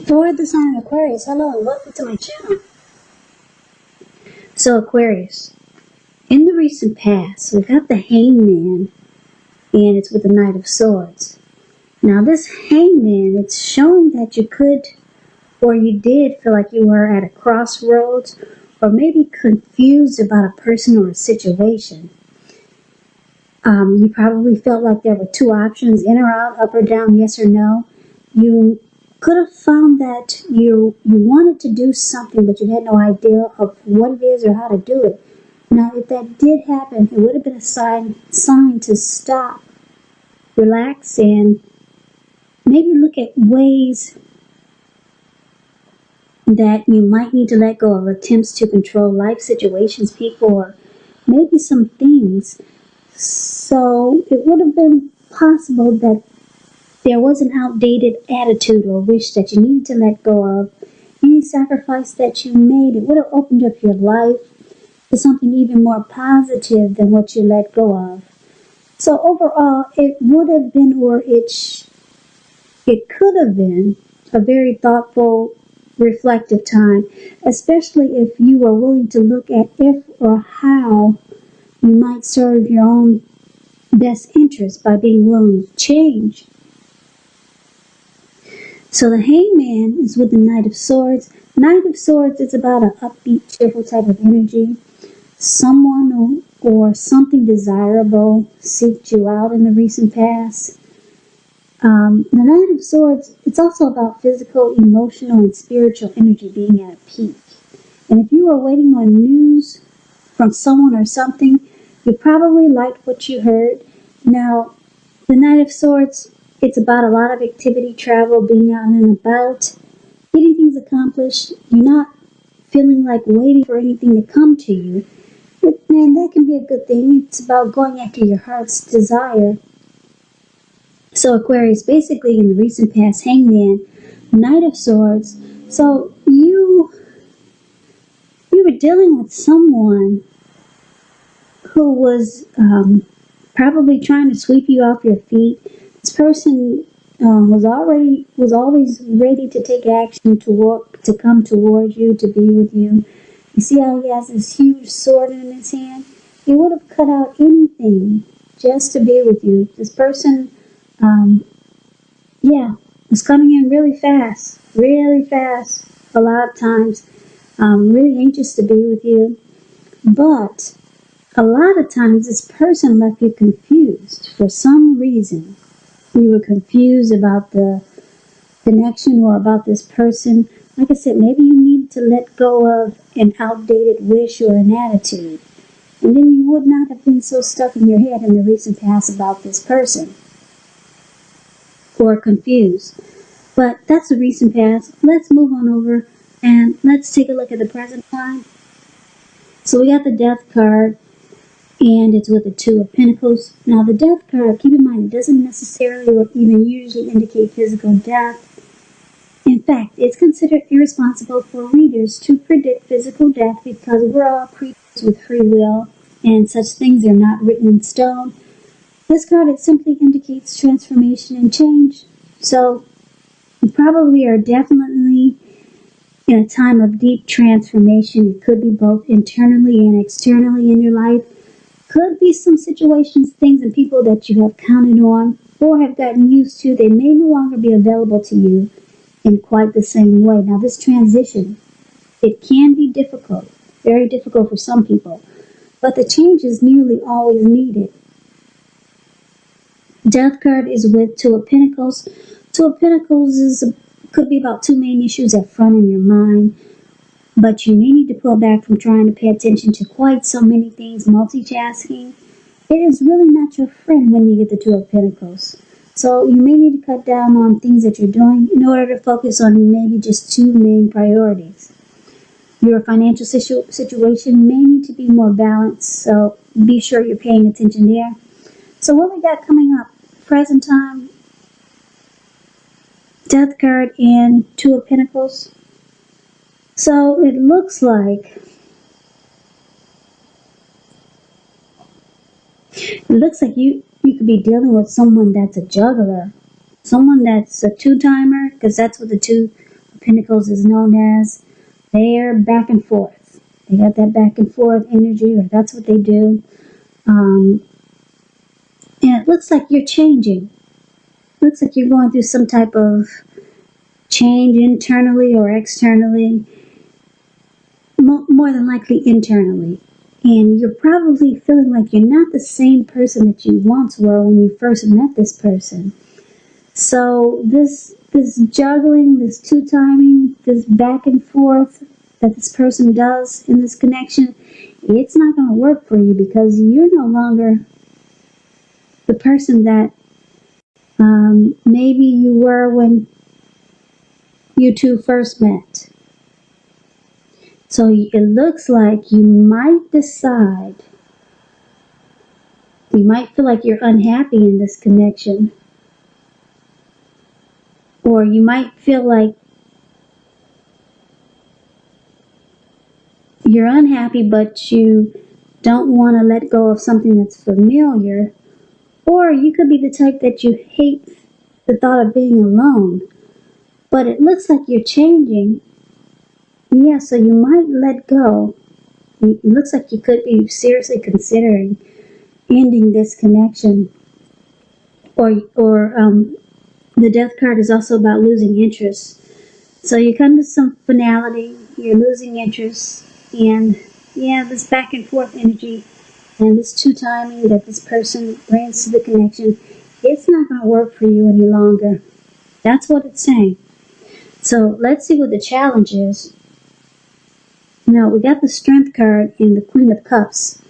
For the sign of Aquarius, hello and welcome to my channel. So Aquarius, in the recent past, we got the Hangman, and it's with the Knight of Swords. Now this Hangman, it's showing that you could, or you did feel like you were at a crossroads, or maybe confused about a person or a situation. You probably felt like there were two options, in or out, up or down, yes or no. You could have found that you wanted to do something, but you had no idea of what it is or how to do it. Now, if that did happen, it would have been a sign to stop, relax, and maybe look at ways that you might need to let go of attempts to control life situations, people, or maybe some things. So it would have been possible that there was an outdated attitude or wish that you needed to let go of. Any sacrifice that you made, it would have opened up your life to something even more positive than what you let go of. So overall, it would have been, or it could have been, a very thoughtful, reflective time, especially if you were willing to look at if or how you might serve your own best interest by being willing to change. So the Hangman is with the Knight of Swords. Knight of Swords is about an upbeat, cheerful type of energy. Someone or something desirable seeked you out in the recent past. The Knight of Swords, it's also about physical, emotional, and spiritual energy being at a peak. And if you were waiting on news from someone or something, you probably liked what you heard. Now, the Knight of Swords, it's about a lot of activity, travel, being out and about, getting things accomplished. You're not feeling like waiting for anything to come to you. And that can be a good thing. It's about going after your heart's desire. So Aquarius, basically in the recent past, Hangman, Knight of Swords. So you were dealing with someone who was probably trying to sweep you off your feet. This person was always ready to take action, to come towards you, to be with you. You see how he has this huge sword in his hand? He would have cut out anything just to be with you. This person, was coming in really fast, a lot of times, really anxious to be with you. But a lot of times this person left you confused for some reason. You were confused about the connection or about this person. Like I said, maybe you needed to let go of an outdated wish or an attitude. And then you would not have been so stuck in your head in the recent past about this person. Or confused. But that's the recent past. Let's move on over and let's take a look at the present time. So we got the Death card. And it's with the Two of Pentacles. Now the Death card, keep in mind, it doesn't necessarily or even usually indicate physical death. In fact, it's considered irresponsible for readers to predict physical death because we're all creatures with free will and such things are not written in stone. This card, it simply indicates transformation and change. So you probably are definitely in a time of deep transformation. It could be both internally and externally in your life. Could be some situations, things, and people that you have counted on or have gotten used to. They may no longer be available to you in quite the same way. Now, this transition, it can be difficult, very difficult for some people, but the change is nearly always needed. Death card is with Two of Pentacles. Two of Pentacles could be about two main issues at front in your mind. But you may need to pull back from trying to pay attention to quite so many things, multitasking. It is really not your friend when you get the Two of Pentacles. So you may need to cut down on things that you're doing in order to focus on maybe just two main priorities. Your financial situation may need to be more balanced, so be sure you're paying attention there. So what we got coming up? Present time, Death card, and Two of Pentacles. So it looks like you could be dealing with someone that's a juggler, someone that's a two-timer, because that's what the Two of Pentacles is known as. They're back and forth. They got that back and forth energy, or that's what they do. And it looks like you're changing. Looks like you're going through some type of change internally or externally. More than likely internally. And you're probably feeling like you're not the same person that you once were when you first met this person. So this juggling, this two-timing, this back and forth that this person does in this connection, it's not going to work for you because you're no longer the person that maybe you were when you two first met. So it looks like you might decide, you might feel like you're unhappy in this connection. Or you might feel like you're unhappy, but you don't want to let go of something that's familiar. Or you could be the type that you hate the thought of being alone. But it looks like you're changing. Yeah, so you might let go. It looks like you could be seriously considering ending this connection. Or the death card is also about losing interest. So you come to some finality, you're losing interest, and yeah, this back and forth energy and this two-timing that this person brings to the connection, it's not going to work for you any longer. That's what it's saying. So let's see what the challenge is. Now, we got the Strength card and the Queen of Cups.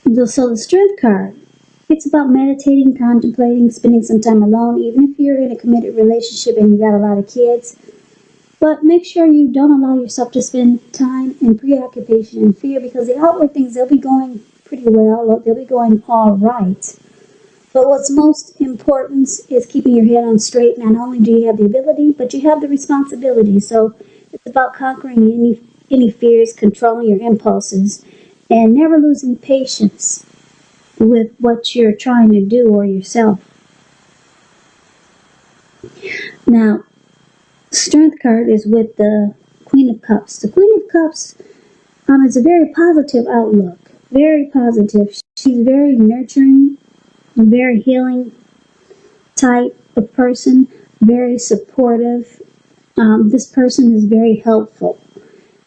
So the Strength card, it's about meditating, contemplating, spending some time alone, even if you're in a committed relationship and you got a lot of kids. But make sure you don't allow yourself to spend time in preoccupation and fear, because the outward things, they'll be going pretty well. They'll be going all right. But what's most important is keeping your head on straight. Not only do you have the ability, but you have the responsibility. So it's about conquering any fears, controlling your impulses, and never losing patience with what you're trying to do or yourself. Now, Strength card is with the Queen of Cups. The Queen of Cups is a very positive outlook. Very positive. She's very nurturing, very healing type of person. Very supportive. This person is very helpful.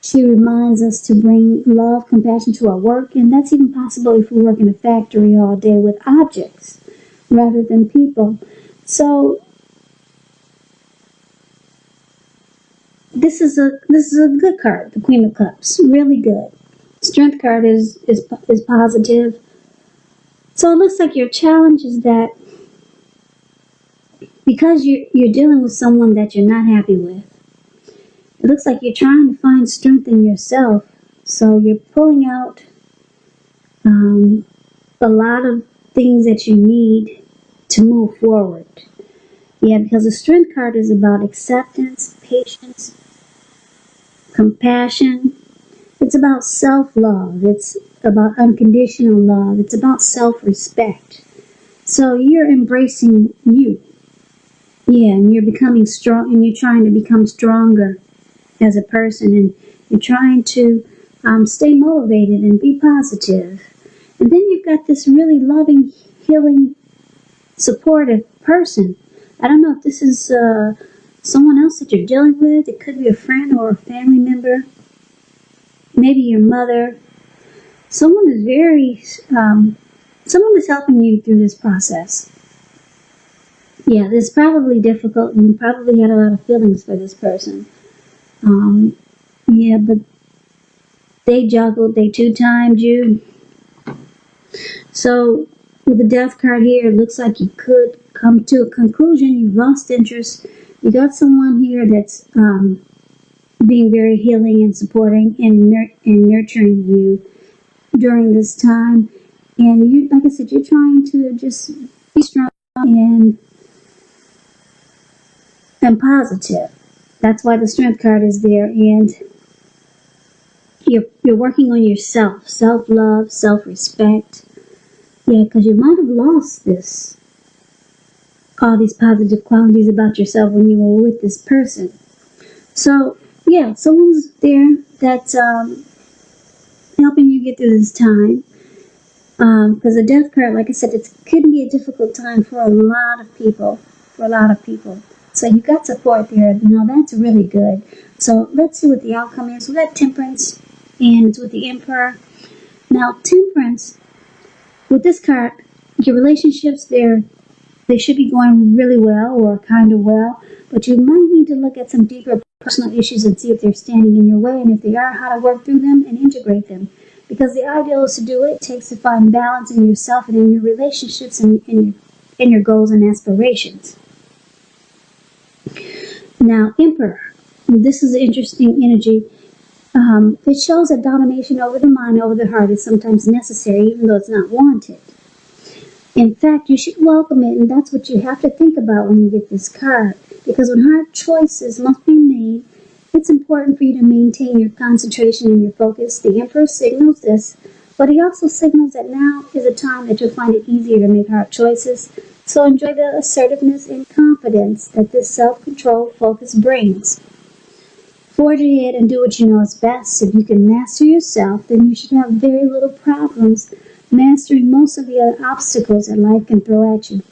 She reminds us to bring love, compassion to our work, and that's even possible if we work in a factory all day with objects rather than people. So this is a good card, the Queen of Cups, really good. Strength card is positive. So it looks like your challenge is that because you're dealing with someone that you're not happy with, it looks like you're trying to find strength in yourself. So you're pulling out a lot of things that you need to move forward. Yeah, because the Strength card is about acceptance, patience, compassion. It's about self-love. It's about unconditional love. It's about self-respect. So you're embracing you. Yeah, and you're becoming strong, and you're trying to become stronger as a person, and you're trying to stay motivated and be positive. And then you've got this really loving, healing, supportive person. I don't know if this is someone else that you're dealing with. It could be a friend or a family member. Maybe your mother. Someone is helping you through this process. Yeah, this is probably difficult, and you probably had a lot of feelings for this person. Yeah, but they juggled, they two-timed you. So with the Death card here, it looks like you could come to a conclusion. You've lost interest. You got someone here that's being very healing and supporting and nurturing you during this time. And you, like I said, you're trying to just be strong and positive. That's why the Strength card is there. And you're working on yourself, self-love, self-respect. Yeah, because you might have lost this all these positive qualities about yourself when you were with this person. So, yeah, someone's there that's helping you get through this time. Because the death card, like I said, it could be a difficult time for a lot of people. So you got support there. Now that's really good. So let's see what the outcome is. We got Temperance, and it's with the Emperor. Now Temperance, with this card, your relationships, they should be going really well or kind of well, but you might need to look at some deeper personal issues and see if they're standing in your way, and if they are, how to work through them and integrate them. Because the ideal is to do what it takes to find balance in yourself and in your relationships and in your goals and aspirations. Now, Emperor, this is an interesting energy. It shows that domination over the mind, over the heart is sometimes necessary, even though it's not wanted. In fact, you should welcome it, and that's what you have to think about when you get this card. Because when hard choices must be made, it's important for you to maintain your concentration and your focus. The Emperor signals this, but he also signals that now is a time that you'll find it easier to make hard choices. So enjoy the assertiveness and confidence that this self-control focus brings. Forge ahead and do what you know is best. If you can master yourself, then you should have very little problems mastering most of the other obstacles that life can throw at you.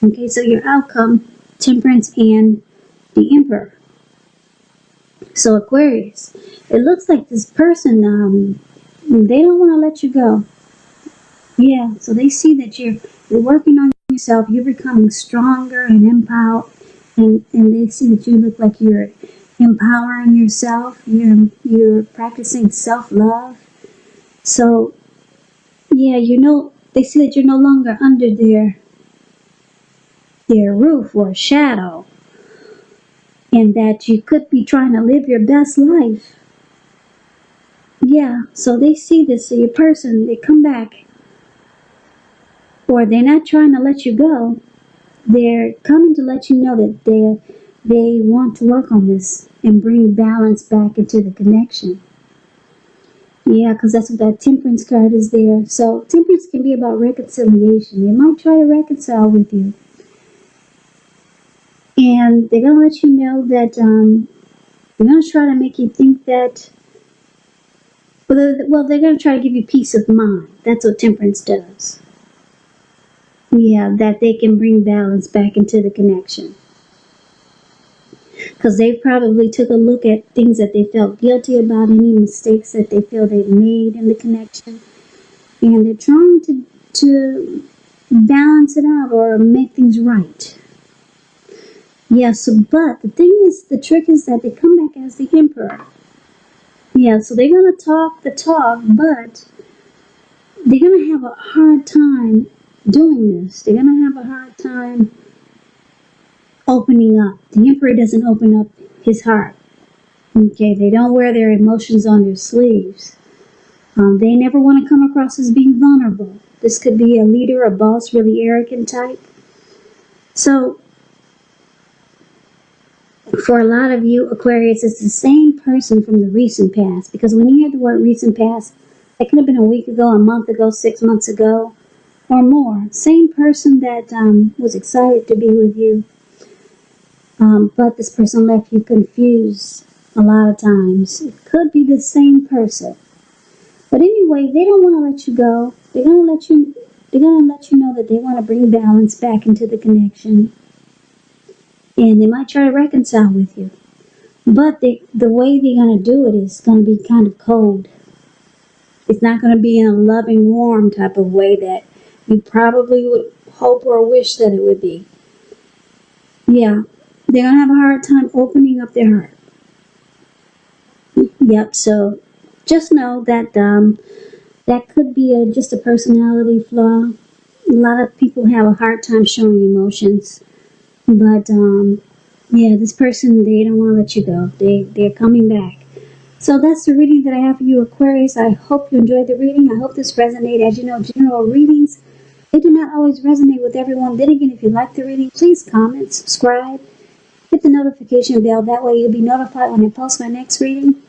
Okay, so your outcome, Temperance and the Emperor. So Aquarius, it looks like this person, they don't want to let you go. Yeah, so they see that you're working on yourself, you're becoming stronger and empowered, and they see that you look like you're empowering yourself, you're practicing self-love. So, yeah, they see that you're no longer under their roof or shadow, and that you could be trying to live your best life. Yeah, so they see this. So your person, they come back, or they're not trying to let you go. They're coming to let you know that they want to work on this and bring balance back into the connection. Yeah, because that's what that Temperance card is there. So Temperance can be about reconciliation. They might try to reconcile with you. And they're going to let you know that they're going to try to make you think that, well, they're going to try to give you peace of mind. That's what Temperance does. Yeah, that they can bring balance back into the connection. Because they probably took a look at things that they felt guilty about, any mistakes that they feel they've made in the connection. And they're trying to balance it out or make things right. Yeah, so, but the thing is, the trick is that they come back as the Emperor. Yeah, so they're going to talk the talk, but they're going to have a hard time doing this. They're going to have a hard time opening up. The Emperor doesn't open up his heart. Okay, they don't wear their emotions on their sleeves. They never want to come across as being vulnerable. This could be a leader, a boss, really arrogant type. So, for a lot of you, Aquarius, it's the same person from the recent past. Because when you hear the word recent past, it could have been a week ago, a month ago, 6 months ago, or more. Same person that was excited to be with you. But this person left you confused a lot of times. It could be the same person. But anyway, they don't want to let you go. They're gonna let you know that they want to bring balance back into the connection. And they might try to reconcile with you. But the way they're going to do it is going to be kind of cold. It's not going to be in a loving, warm type of way that you probably would hope or wish that it would be. Yeah, they're going to have a hard time opening up their heart. Yep, so just know that that could be just a personality flaw. A lot of people have a hard time showing emotions. But, yeah, this person, they don't want to let you go. They're coming back. So that's the reading that I have for you, Aquarius. I hope you enjoyed the reading. I hope this resonated. As you know, general readings, they do not always resonate with everyone. Then again, if you like the reading, please comment, subscribe, hit the notification bell. That way you'll be notified when I post my next reading.